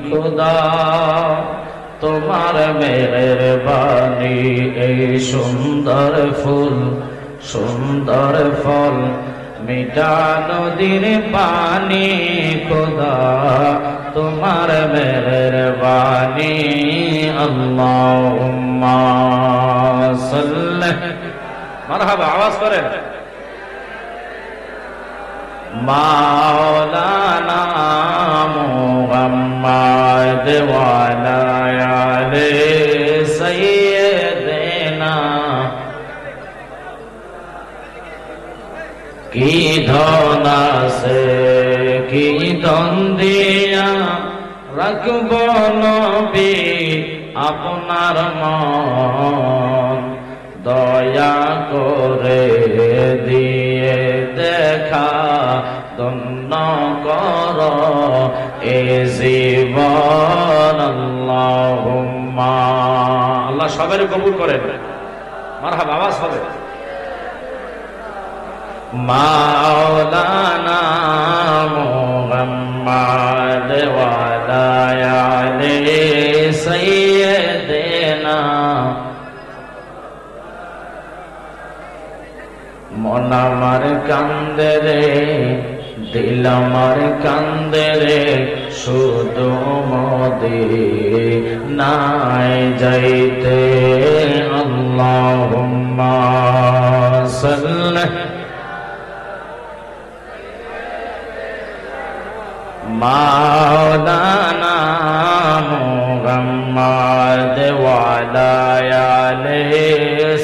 खुदा তোমার মেহেরবানি এই সুন্দর ফুল সুন্দর ফল মিঠা নদীর পানি খুদা তোমার মেহেরবানি আল্লাহুম্মা সাল্লি মারহাবা আওয়াজ করেন মাওলানা মুহাম্মদ ওয়া আলা আলি সাইয়্যিদিনা কি ধন আছে কি ধন দিয়া রাখব নবী আপনার মন দয়া করে দিয়ে দেখা ধন্য কর এ জীবন আল্লাহুম্মা আল্লাহ সবাই কবুল করেন মারহাবা আওয়াজ হবে মাওলানা মুহাম্মদ ওয়া আলা আলি সাইয়্যিদিনা মন আমার কান্দে রে দিল আমার কান্দে রে শুধু মদিনায় যাইতে আল্লাহুম্মা সাল্লি মাওলানা মুহাম্মদ ওয়া আলা আলি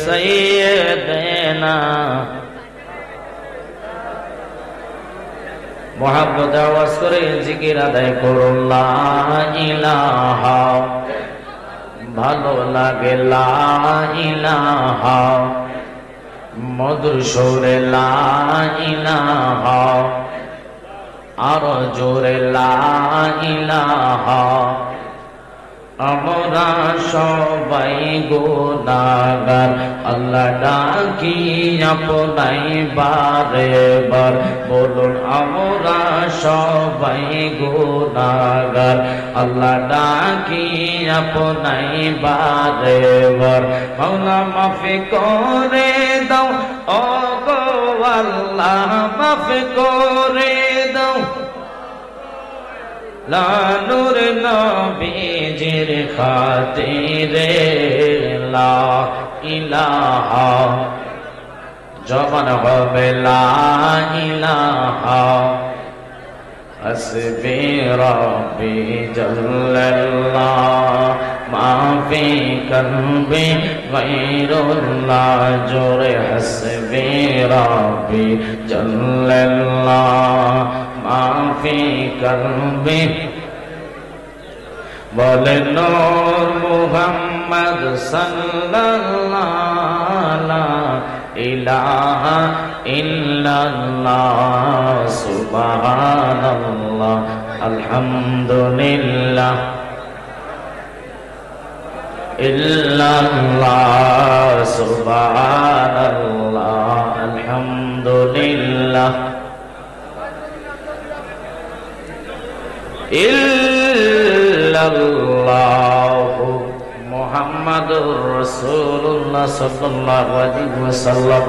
সাইয়্যিদিনা মুহাব্বত আওয়াজ করে জিকির আদায় করুন লা ইলাহা ভালো লাগে লা ইলাহা মধুর সুরে লা ইলাহা আরো জোরে লা ইলাহা আমরা সবাই গুনাহগার আল্লাহ ডাকি আপনাই বারে বার বলুন আমরা সবাই গুনাহগার আল্লাহ ডাকি আপনাই বারে বার মাওলা মাফ করে দাও ও গো আল্লাহ মাফ করে দাও লা নূর নবীজির খাতিরে লা ইলাহা জবান হবে লা ইলাহা হাসবি রাব্বি জাল্লাল্লাহ মা ফি কলবি গায়রুল্লাহ জোরে হাসবি রাব্বি জাল্লাল্লাহ মাফি কলবি বলে নূর মুহাম্মদ সাল্লাল্লাহু ইলাহা ইল্লাল্লাহ সুবহানাল্লাহ আলহামদুলিল্লাহ ইল্লাল্লাহ সুবহানাল্লাহ আলহামদুলিল্লাহ ইল্লাল্লাহু মুহাম্মাদুর রাসূলুল্লাহ সাল্লাল্লাহু আলাইহি ওয়াসাল্লাম।